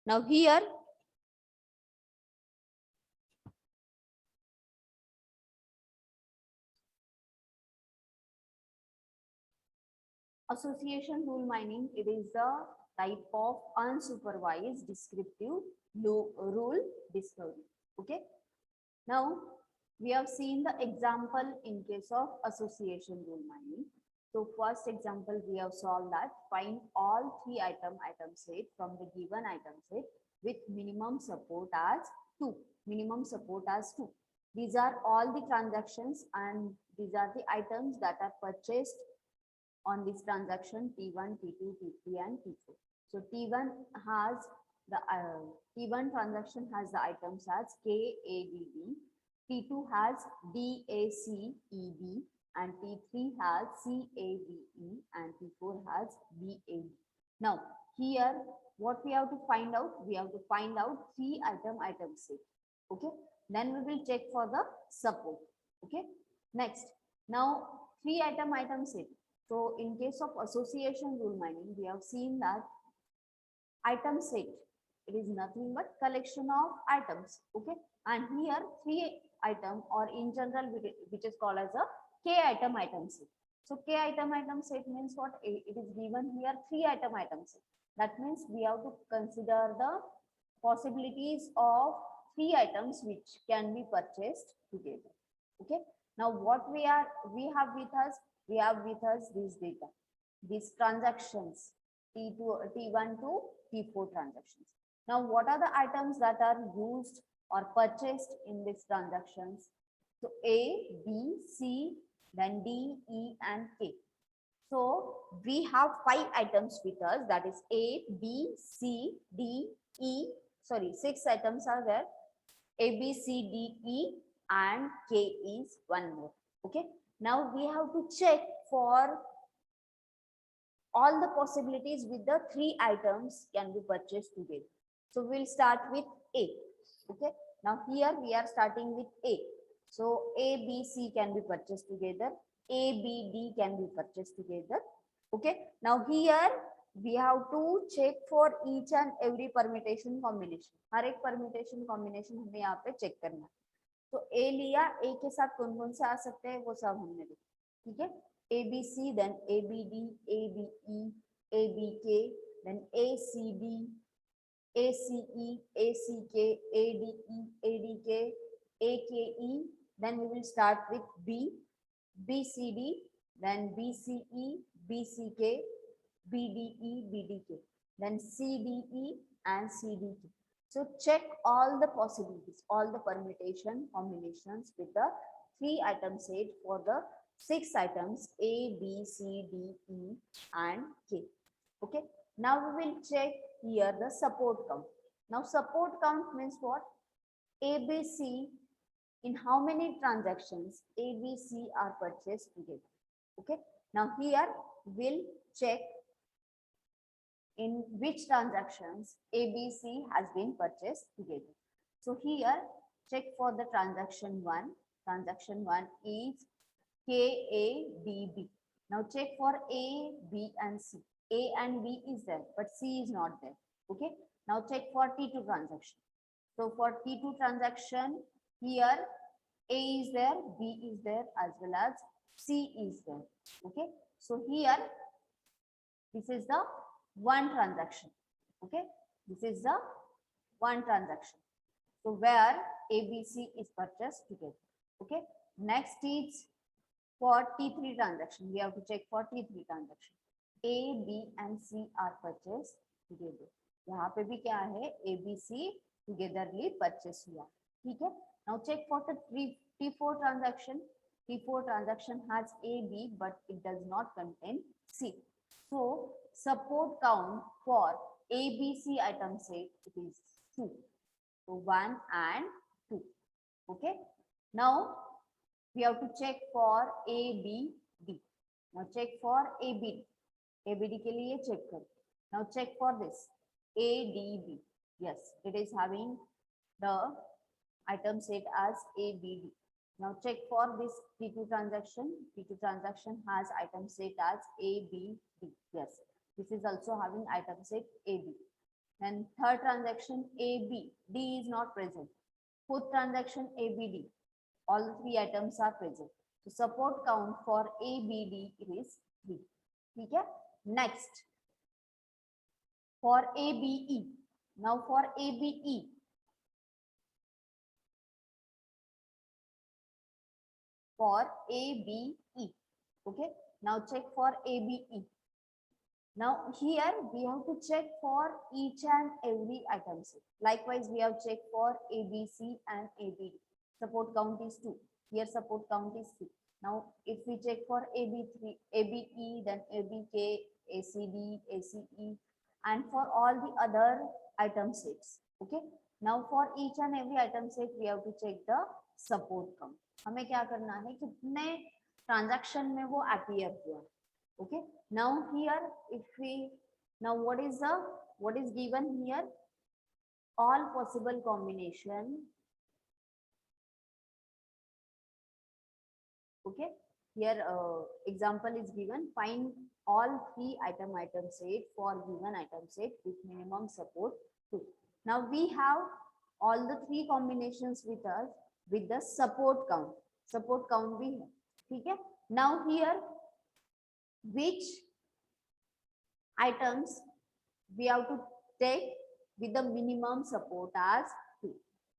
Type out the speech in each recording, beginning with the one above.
Now here association rule mining, it is the type of unsupervised descriptive rule discovery. Okay. Now we have seen the example in case of association rule mining. So first example we have solved that find all three item set from the given item set with minimum support as 2. Minimum support as 2. These are all the transactions and these are the items that are purchased on this transaction T1, T2, T3 and T4. So T1 has the T1 transaction has the items as KADD, T2 has DACEB and T3 has CADE and T4 has BAD. Now here what we have to find out? We have to find out three item set. Okay. Then we will check for the support. Okay. Next, now three item set. So in case of association rule mining, we have seen that item set, it is nothing but collection of items. Okay. And here three item or in general which is called as a K item set. So K item set means what? It is given here three item set. That means we have to consider the possibilities of three items which can be purchased together. Okay. Now what we have with us? We have with us this data, these transactions, T1 to T4 transactions. Now, what are the items that are used or purchased in these transactions? So, A, B, C, then D, E, and K. So, we have 5 items with us, that is A, B, C, D, E, sorry, 6 items are there, A, B, C, D, E, and K is one more. Okay. Now we have to check for all the possibilities with the three items can be purchased together. So we'll start with A. Okay. Now here we are starting with A. So A, B, C can be purchased together. A, B, D can be purchased together. Okay. Now here we have to check for each and every permutation combination. हर एक permutation combination हमें यहाँ पे check करना है. तो A लिया, A के साथ कौन कौन से आ सकते हैं वो सब हमने देखा. ठीक है. ABC, then ABD, ABE, ABK, then ACD, ACE, ACK, ADE, ADK, AKE. Then we will start with B, BCD, then BCE, BCK, BDE, BDK, then CDE and CDK. So check all the possibilities, all the permutation combinations with the three item set for the 6 items A, B, C, D, E and K. Okay. Now we will check here the support count. Now support count means what? ABC, in how many transactions ABC are purchased together. Okay. Now here we'll check in which transactions ABC has been purchased together. So here check for the transaction 1. Transaction 1 is KADB. Now check for A, B and C. A and B is there but C is not there. Okay. Now check for T2 transaction. So for T2 transaction here A is there, B is there as well as C is there. Okay. So here this is the one transaction. Okay. This is the one transaction. So where ABC is purchased together. Okay. Next is for T3 transaction. We have to check for T3 transaction. A, B and C are purchased together. यहाँ पे भी क्या है? ABC togetherly purchase हुआ. ठीक है. Now check for the T4 transaction. T4 transaction has A, B but it does not contain C. So support count for ABC item set it is 2. So 1 and 2. Okay. Now we have to check for ABD. Now check for ABD. ABD के लिए check कर. Now check for this ADB. Yes, it is having the item set as ABD. Now check for this T2 transaction. T2 transaction has item set as ABD. Yes, this is also having item set AB. Then third transaction AB, D is not present. Fourth transaction ABD, all three items are present. So support count for ABD is 3. Okay? Next, for ABE. Now for ABE, okay? Now check for ABE. Now here we have to check for each and every item set. Likewise, we have checked for ABC and ABD. Support count is 2. Here support count is 3. Now if we check for AB3, ABE, then ABK, ACD, ACE, and for all the other item sets. Okay. Now for each and every item set, we have to check the support count. हमें क्या करना है, कितने transaction में वो appear हुआ. Okay. Now here, if we now what is given here? All possible combination. Okay. Here example is given. Find all three item set for given item set with minimum support 2. Now we have all the three combinations with us with the support count. Support count we have. Okay. Now here, which items we have to take with the minimum support as 2.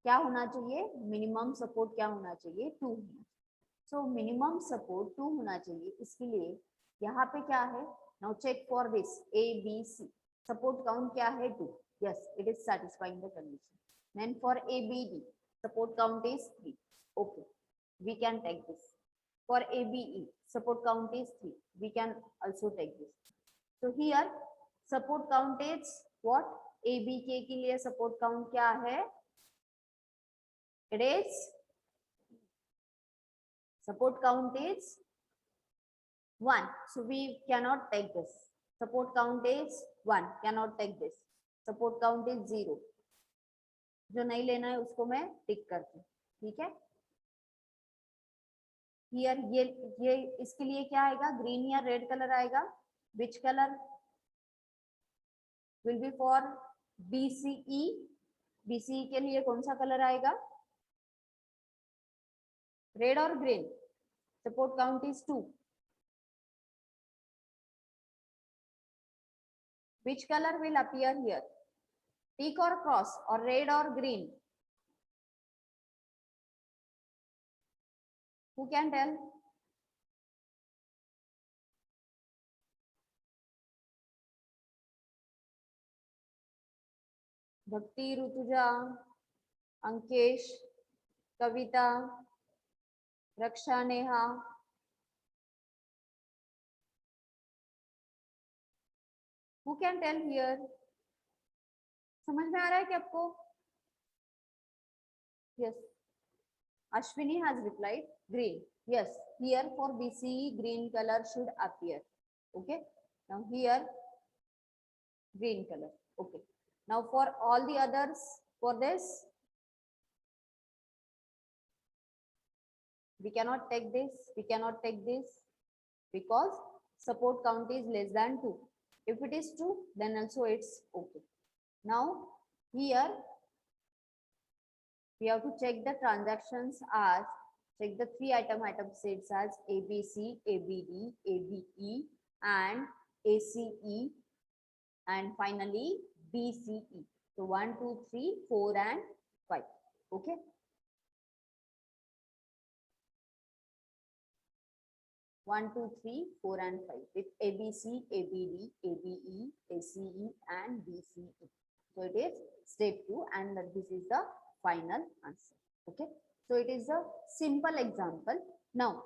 क्या होना चाहिए? Minimum support क्या होना चाहिए? 2. So minimum support 2 होना चाहिए. इसके लिए यहाँ पे क्या है? Now check for this A, B, C. Support count क्या है? 2. Yes, it is satisfying the condition. Then for ABD, support count is 3. Okay, we can take this. For ABE, support count is 3. We can also take this. So here support count is what? ABK के लिए support count क्या है? It is support count is 1. So we cannot take this. Support count is 1. Cannot take this. Support count is 0. जो नहीं लेना है उसको मैं टिक करती हूँ. ठीक है. Here ये इसके लिए क्या आएगा? ग्रीन या रेड कलर आएगा. Which color will be for BCE? BCE के लिए कौन सा कलर आएगा? रेड और green. Support count is 2. Which color will appear here? Tick or cross, or red or green? Who can tell? Bhakti, Rutuja, Ankesh, Kavita, Raksha, Neha. Who can tell here? समझ में आ रहा है क्या आपको? Yes. Ashwini has replied green. Yes, here for BCE green color should appear. Okay. Now here green color. Okay. Now for all the others, for this we cannot take this. We cannot take this because support count is less than 2. If it is 2, then also it's okay. Now here we have to check the transactions as, check the three item sets as ABC, ABD, ABE and ACE and finally BCE. So 1, 2, 3, 4 and 5. Okay. One, two, three, 4 and 5 with ABC, ABD, ABE, ACE and BCE. So it is step 2 and this is the final answer. Okay. So it is a simple example. Now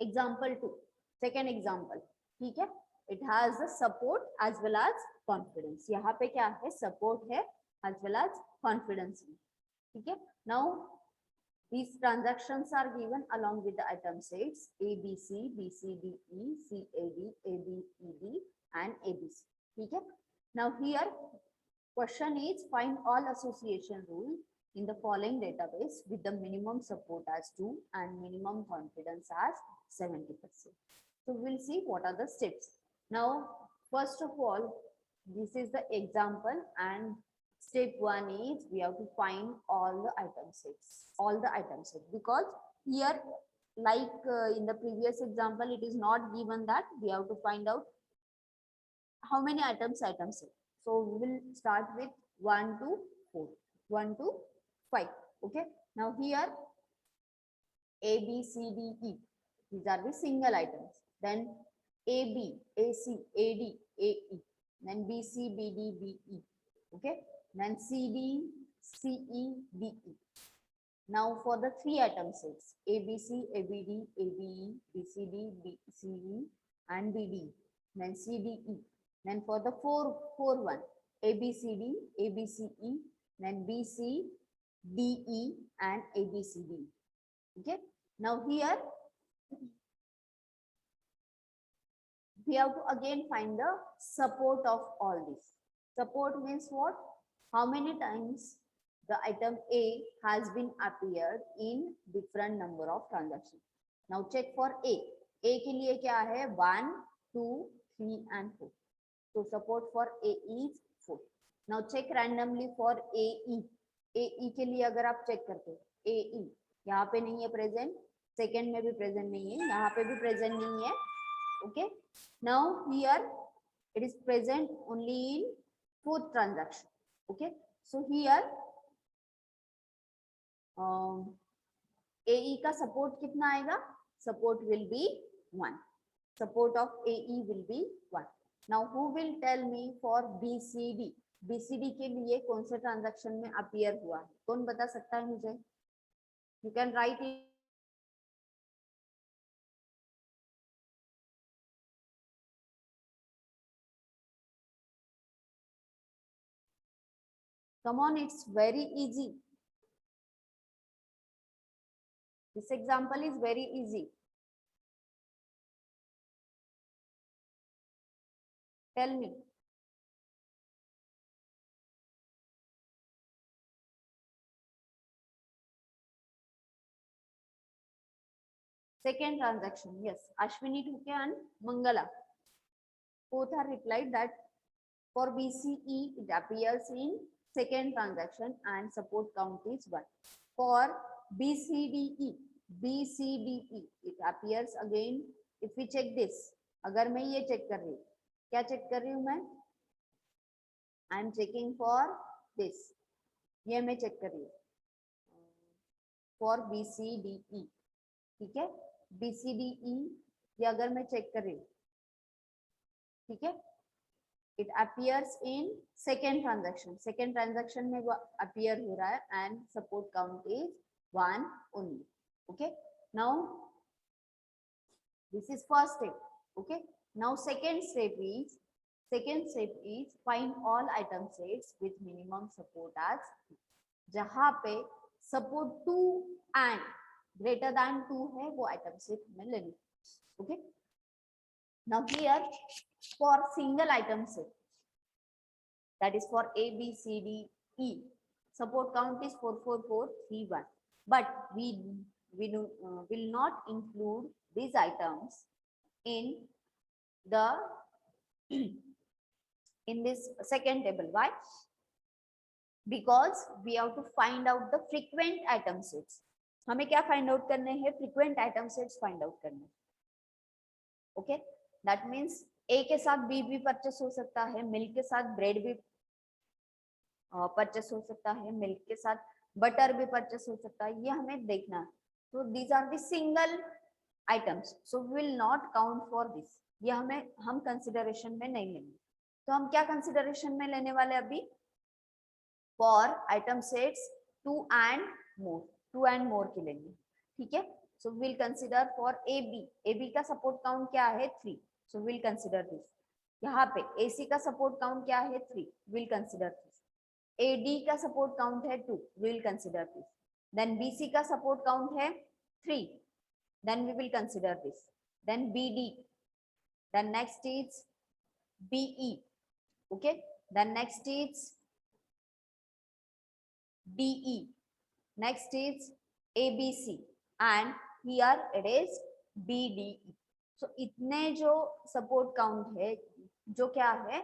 example 2, second example. ठीक है. It has the support as well as confidence. यहाँ पे क्या है? Support है as well as confidence. ठीक है. Now these transactions are given along with the item sets ABC, BCDE, CAD, ABED and ABC. ठीक है. Now here question is find all association rule in the following database with the minimum support as 2 and minimum confidence as 70%. So we'll see what are the steps. Now first of all This is the example, and step 1 is we have to find all the item sets, because here, like in the previous example, it is not given that we have to find out how many items set. So we will start with 1 to 4, 1 to 5. Okay. Now here A, B, C, D, E. These are the single items. Then A, B, A, C, A, D, A, E. Then B, C, B, D, B, E. Okay. Then C, D, C, E, D, E. Now for the 3 item sets, A, B, C, A, B, D, A, B, E, B, C, D, B, C, E, and B, D. Then C, D, E. Then for the 4 one, A, B, C, D, A, B, C, E, then B, C, D, E, and A, B, C, D. Okay. Now here we have to again find the support of all this. Support means what? How many times the item A has been appeared in different number of transactions. Now check for A. A के लिए क्या है? 1, 2, 3 and 4. So support for A is 4. Now check randomly for AE. AE के लिए अगर आप check करते हो, AE यहाँ पे नहीं है प्रेजेंट, सेकेंड में भी प्रेजेंट नहीं है, यहाँ पे भी प्रेजेंट नहीं है. Okay. Now here it is present only in 4th transaction. Okay. So here AE का support कितना आएगा? Support will be 1. Support of AE will be 1. Now who will tell me for BCD? BCD के लिए कौन से transaction में appear हुआ है? कौन बता सकता है मुझे? You can write it. Come on, it's very easy. This example is very easy. Tell me. Second transaction, yes. Ashwini Thuke and Mangala. Both are replied that for BCE, it appears in second transaction and support count is 1. For BCDE, it appears again. If we check this, अगर मैं ये check कर रही हूँ, क्या check कर रही हूँ मैं? I am checking for this. ये मैं check कर रही हूँ. For BCDE, ठीक है? BCDE ये अगर मैं check कर रही हूँ, ठीक है? It appears in second transaction. Second transaction में वो appear हो रहा है and support count is 1 only. Okay. Now this is first step. Okay. Now second step is find all item sets with minimum support as जहाँ पे support 2 and greater than 2 है वो item set हमें लेनी. Okay. Now here for single item set, that is for A, B, C, D, E, support count is 4, 4, 4, 3, 1. But we will not include these items in the in this second table. Why? Because we have to find out the frequent item sets. हमें क्या find out करने हैं? Frequent item sets find out करने. Okay, that means A के साथ B भी purchase हो सकता है, मिल्क के साथ ब्रेड भी परचेस हो सकता है, मिल्क के साथ बटर भी परचेस हो सकता है, ये हमें देखना है. तो these are the single items, so will not count for this. ये हम कंसिडरेशन में नहीं लेंगे. तो हम क्या कंसिडरेशन में लेने वाले अभी? For item sets 2 and more के लेंगे. ठीक है. So will consider for A B का सपोर्ट काउंट क्या है? 3. So will consider this. यहाँ पे AC का सपोर्ट काउंट क्या है? 3. Will consider this. AD का सपोर्ट काउंट है 2. Will consider this. Then BC का सपोर्ट काउंट है 3. Then we will consider this. Then BD. Then next is BE. Okay. Then next is DE. Next is ABC and here it is BDE. So इतने जो support count है, जो क्या है?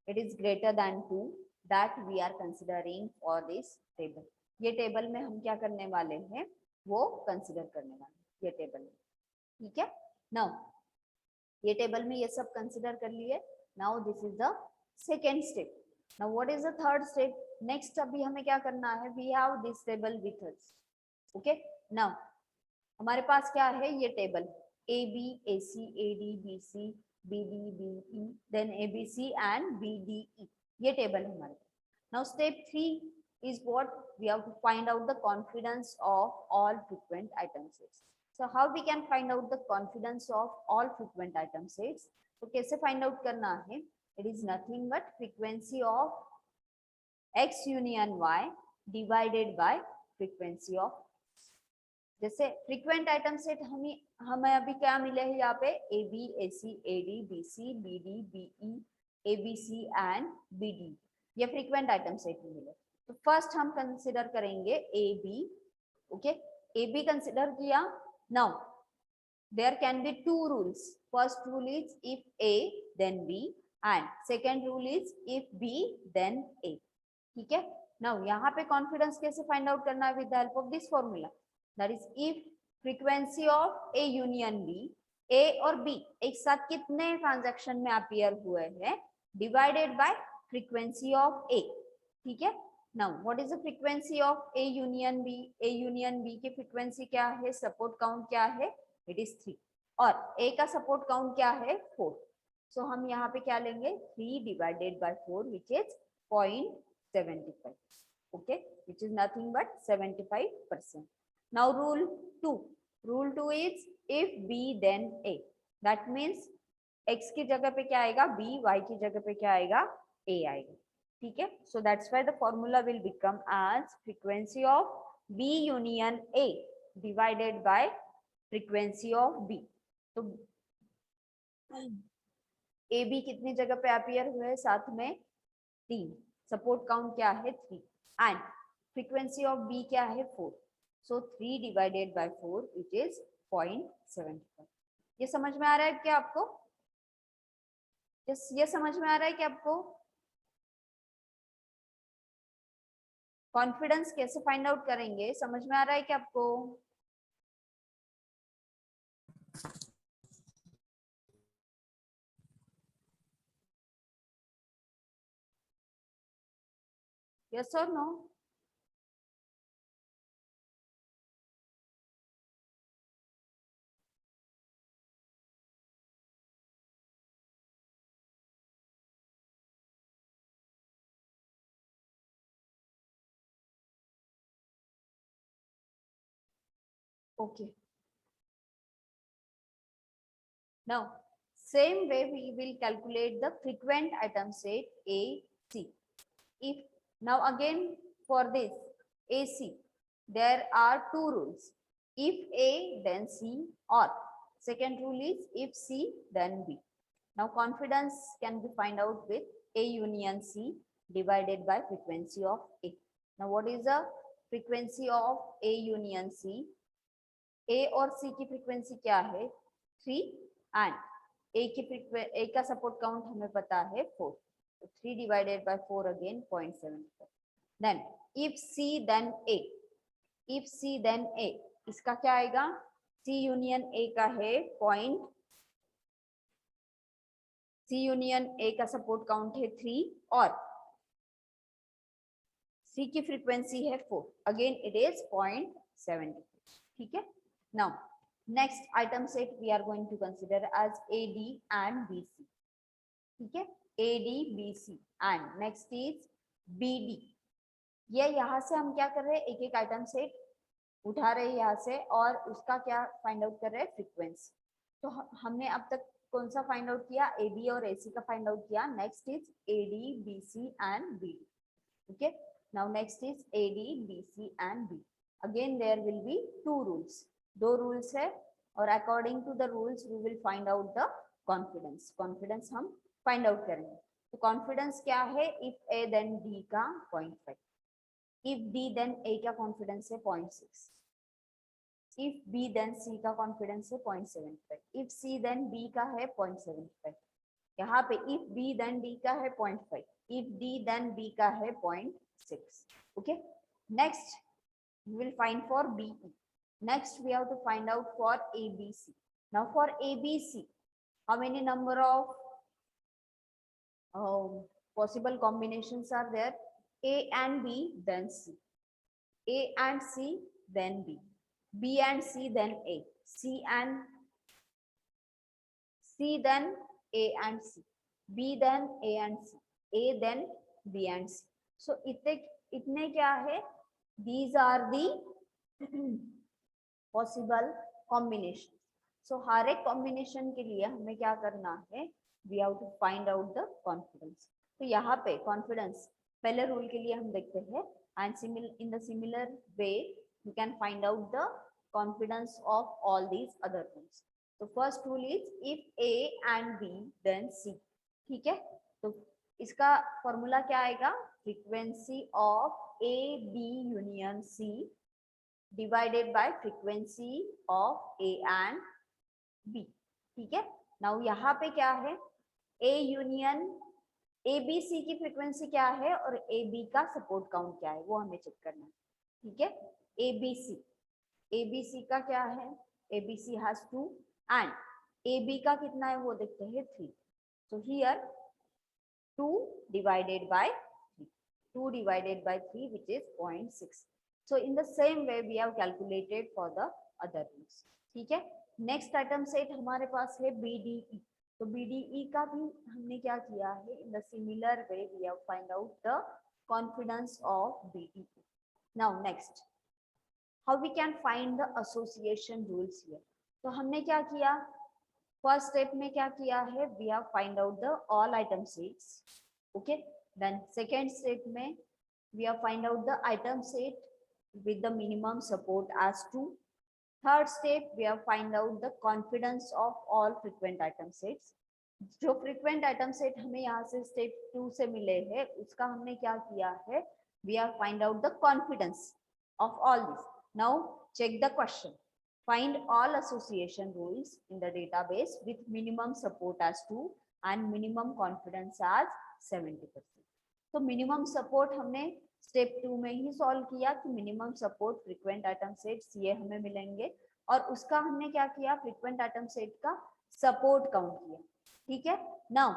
it is greater than 2, that we are considering for this table. ये table में हम क्या करने वाले हैं, वो कंसिडर करने वाले हैं ये टेबल में, ठीक है। नाउ ये टेबल में ये सब कंसिडर कर लिए। Now this is the second step. Now what is the third step? Next अभी हमें क्या करना है, we have this table with us, okay. Now हमारे पास क्या है, ये table A B A C A D B C B D B E then A B C and B D E, ये टेबल है हमारे पास। Now step 3 is what we have to find out the confidence of all frequent item sets. So how we can find out the confidence of all frequent item sets? तो कैसे find out करना है? It is nothing but frequency of x union y divided by frequency of, जैसे frequent item set हमें अभी क्या मिले हैं यहाँ पे, a b a c a d b c b d b e a b c and b d, ये frequent item set मिले। तो फर्स्ट हम कंसिडर करेंगे A B, okay. A B consider किया। Now there can be two rules. First rule is if A then B and second rule is if B then A, ठीक है। Now यहाँ पे confidence कैसे find out करना है, with the help of this formula, that is if frequency of A union B, A और B एक साथ कितने ट्रांजैक्शन में अपीयर हुए हैं, डिवाइडेड बाय फ्रीक्वेंसी ऑफ ए, ठीक है। Now, what is the frequency of A union B? A union B की frequency क्या है, support count क्या है, it is 3, और A का support count क्या है, 4. So हम यहाँ पे क्या लेंगे, 3 divided by 4 which is 0.75, okay, which is nothing but 75%. Now rule 2. Rule 2 is if B then A. That means X की जगह पे क्या आएगा, B, Y की जगह पे क्या आएगा, A आएगा, ठीक है। So that's why the formula will become as frequency of B union A divided by frequency of B. तो ए बी कितनी जगह पे अपीयर हुए हैं, साथ में 3, सपोर्ट काउंट क्या है 3 एंड फ्रीक्वेंसी ऑफ बी क्या है 4, सो 3 डिवाइडेड बाय 4 विच इज 0.75। ये समझ में आ रहा है क्या आपको? ये समझ में आ रहा है क्या आपको? कॉन्फिडेंस कैसे फाइंड आउट करेंगे, समझ में आ रहा है क्या आपको? यस और no? Okay. Now, same way we will calculate the frequent item set A, C. If now again for this AC, there are two rules. If A, then C, or second rule is if C, then B. Now confidence can be find out with A union C divided by frequency of A. Now what is the frequency of A union C? A और C की frequency क्या है, 3 and A का support count हमें पता है 4, तो 3 divided by 4 again 0.75. Then if C then A, if C then A, इसका क्या आएगा, C यूनियन A का है C यूनियन A का सपोर्ट काउंट है 3 और C की फ्रीक्वेंसी है 4, अगेन इट इज 0.75, ठीक है। Now, next item set we are going to consider as AD and BC. ठीक है, AD, BC and next is BD. ये यहाँ से हम क्या कर रहे हैं, एक एक आइटम सेट उठा रहे हैं यहाँ से और उसका क्या फाइंड आउट कर रहे हैं, फ्रीक्वेंसी। तो हमने अब तक कौन सा फाइंड आउट किया, AB और AC का फाइंड आउट किया। Next is AD, BC and BD. Okay, now next is AD, BC and BD. Again there will be two rules. दो रूल्स है और according to the rules we will find out the confidence. Confidence हम find out करेंगे। तो confidence क्या है, if A then D का 0.5, if B then ए का कॉन्फिडेंस है 0.6, इफ बी देन सी का कॉन्फिडेंस है 0.75, इफ सी देन बी का है 0.75, यहाँ पे इफ बी देन डी का है 0.5, इफ डी देन बी का है 0.6. Okay, next we will find for BE. Next we have to find out for ABC. Now for ABC, how many number of possible combinations are there? A and B, then C. A and C, then B. B and C, then A. C and C, then A and C. B, then A and C. A, then B and C. So इतने क्या है? These are the possible combination. So हर एक combination के लिए हमें क्या करना है? We have to find out the confidence. तो यहाँ पे confidence पहले rule के लिए हम देखते हैं, and in the similar way you can find out the confidence of all these other rules. So first rule is if A and B then C. ठीक है, तो इसका फॉर्मूला क्या आएगा? Frequency of A B union C divided by frequency of A and B. ठीक है, now यहाँ पे क्या है? A यूनियन ABC की फ्रीक्वेंसी क्या है और AB का सपोर्ट काउंट क्या है वो हमें चेक करना है. ठीक है, ABC का क्या है? ABC हैज 2 एंड AB का कितना है वो देखते हैं 3. So here 2 divided by 3, 2 divided by 3 which is 0.6. So in the same way we have calculated for the other rules. ठीक है, नेक्स्ट आइटम सेट हमारे पास है BDE. तो BDE का भी हमने क्या किया है? In the similar way we have find out the confidence of BDE. Now next, how we can find the association rules here. तो हमने क्या किया? फर्स्ट स्टेप में क्या किया है? We have find out the all item sets. Okay, then second step में we have find out the item set with the minimum support as 2. Third step we have find out the confidence of all frequent item sets. जो frequent item set हमें यहाँ से step 2 से मिले हैं उसका हमने क्या किया है? We have find out the confidence of all this. Now check the question. Find all association rules in the database with minimum support as 2 and minimum confidence as 70%. तो minimum support हमने स्टेप 2 में ही solve किया कि minimum support frequent item sets ये हमें मिलेंगे और उसका हमने क्या किया? फ्रीक्वेंट आइटम सेट का सपोर्ट काउंट किया. ठीक है, नाउ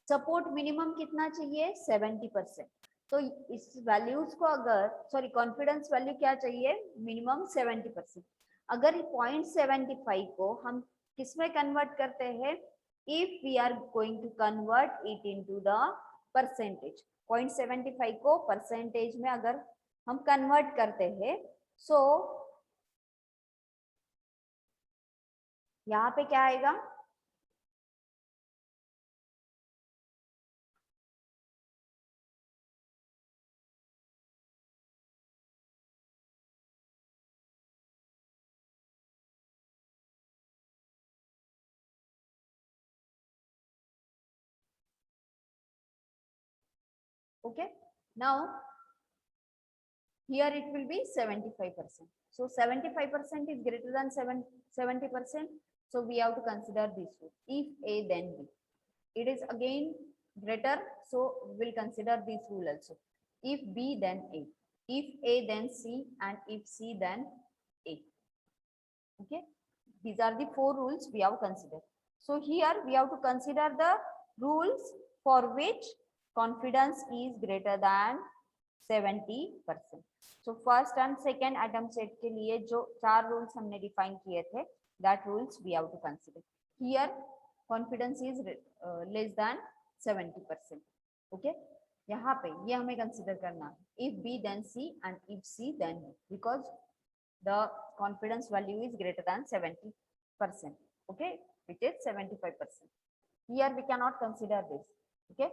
सपोर्ट मिनिमम कितना चाहिए? 70%. तो इस वैल्यूज को अगर कॉन्फिडेंस वैल्यू क्या चाहिए? मिनिमम 70%. अगर 0.75 को हम किसमें कन्वर्ट करते हैं? If we are going to convert it into the percentage, 0.75 को परसेंटेज में अगर हम कन्वर्ट करते हैं सो यहाँ पे क्या आएगा? Okay, now here it will be 75%. So 75% is greater than 70%. So we have to consider this rule. If A then B, it is again greater. So we will consider this rule also. If B then A, if A then C, and if C then A. Okay, these are the 4 rules we have considered. So here we have to consider the rules for which confidence is greater than 70%. So first and second item set के लिए जो 4 rules हमने define किए थे, that rules we have to consider. Here confidence is less than 70%. Okay, यहाँ पे ये हमें consider करना है. If B then C and if C then B, because the confidence value is greater than 70%. Okay, which is 75%. Here we cannot consider this. Okay,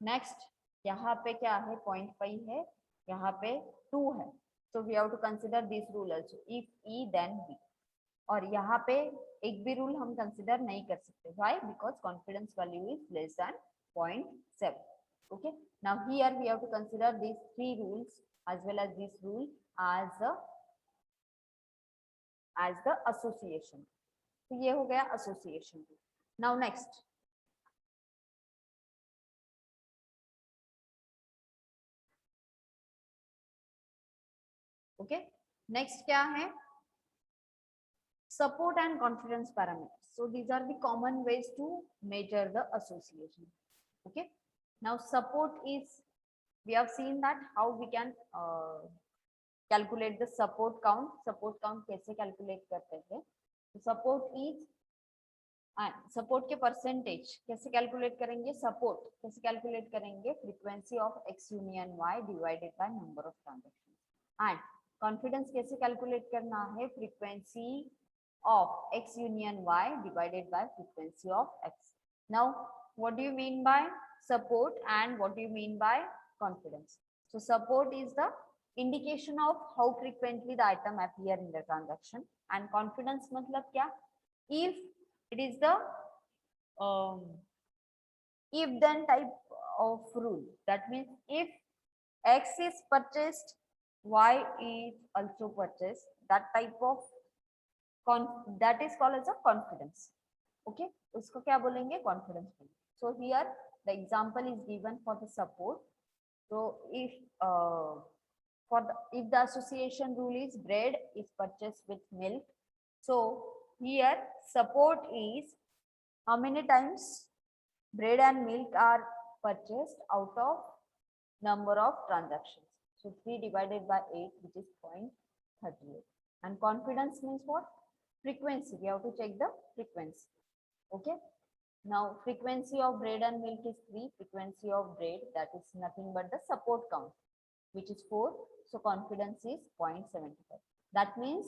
next यहाँ पे क्या है? 0.5 है, यहाँ पे 2 है. So we have to consider this rule also. If E then B. और यहाँ पे एक भी रूल हम कंसिडर नहीं कर सकते. Why? Because confidence value is less than 0.7. Okay, now here we have to consider these 3 rules as well as this rule as the association. तो ये हो गया association. Now next, okay, next क्या है, support and confidence parameters. So these are the common ways to measure the association. Okay, now support is, we have seen that how we can calculate the support count. Support count कैसे calculate करते हैं, तो support is, support के percentage कैसे calculate करेंगे, support कैसे calculate करेंगे, frequency of X union Y divided by number of transaction. And confidence कैसे कैलकुलेट करना है, frequency of x union y divided by frequency of x. Now, what do you mean by support and what do you mean by confidence? So, support is the indication of how frequently the item appear in the transaction, and confidence मतलब क्या, if it is the if then type of rule. That means if x is purchased, y is also purchased, that type of that is called as a confidence. Okay, उसको क्या बोलेंगे, confidence. So here the example is given for the support. So if if the association rule is bread is purchased with milk, so here support is how many times bread and milk are purchased out of number of transactions. So 3 divided by 8, which is 0.38. And confidence means what? Frequency. We have to check the frequency. Okay. Now frequency of bread and milk is 3. Frequency of bread, that is nothing but the support count, which is 4. So confidence is 0.75. That means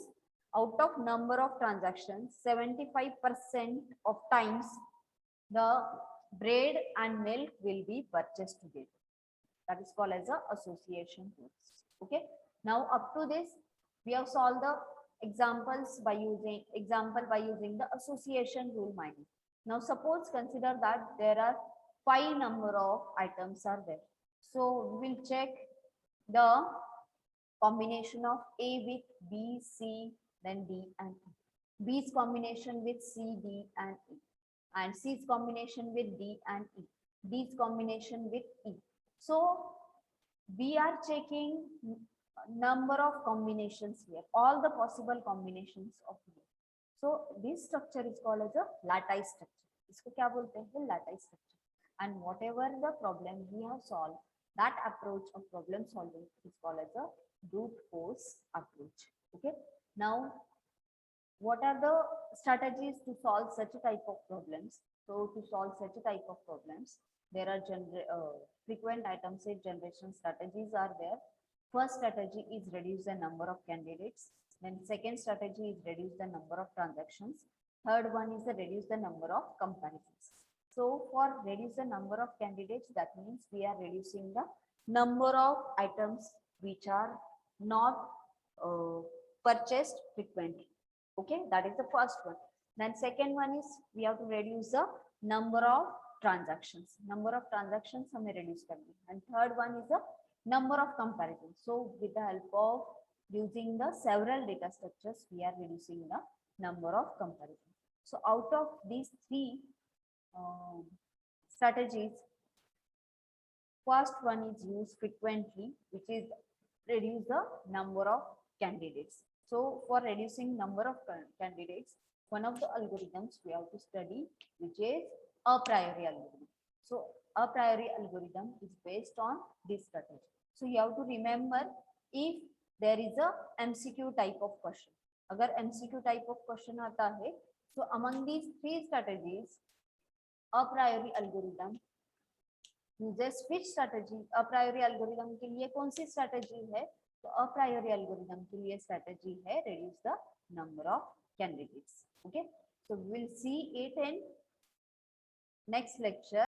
out of number of transactions, 75% of times the bread and milk will be purchased together. That is called as a association rules. Okay. Now up to this, we have solved the examples by using the association rule mining. Now suppose consider that there are 5 number of items are there. So we will check the combination of A with B, C, then D and E. B's combination with C, D and E, and C's combination with D and E, D's combination with E. So we are checking number of combinations here, all the possible combinations of here. So this structure is called as a lattice structure. इसको क्या बोलते हैं, lattice structure. And whatever the problem we have solved, that approach of problem solving is called as a brute force approach. Okay. Now, what are the strategies to solve such a type of problems? So to solve such a type of problems, there are frequent item set generation strategies are there. First strategy is reduce the number of candidates. Then second strategy is reduce the number of transactions. Third one is the reduce the number of comparisons. So for reduce the number of candidates, that means we are reducing the number of items which are not purchased frequently. Okay, that is the first one. Then second one is we have to reduce the number of transactions. Number of transactions हमें reduce करनी. And third one is the number of comparisons. So with the help of using the several data structures, we are reducing the number of comparisons. So out of these 3 strategies, first one is used frequently, which is reduce the number of candidates. So for reducing number of candidates, one of the algorithms we have to study, which is a priori algorithm. So a priori algorithm is based on this strategy. So you have to remember, if there is a MCQ type of question, अगर MCQ type of question आता है, so among these 3 strategies, a priori algorithm uses which strategy? A priori algorithm के लिए कौन सी strategy है? तो a priori algorithm के लिए strategy है reduce the number of candidates. Okay, so we will see it in next lecture.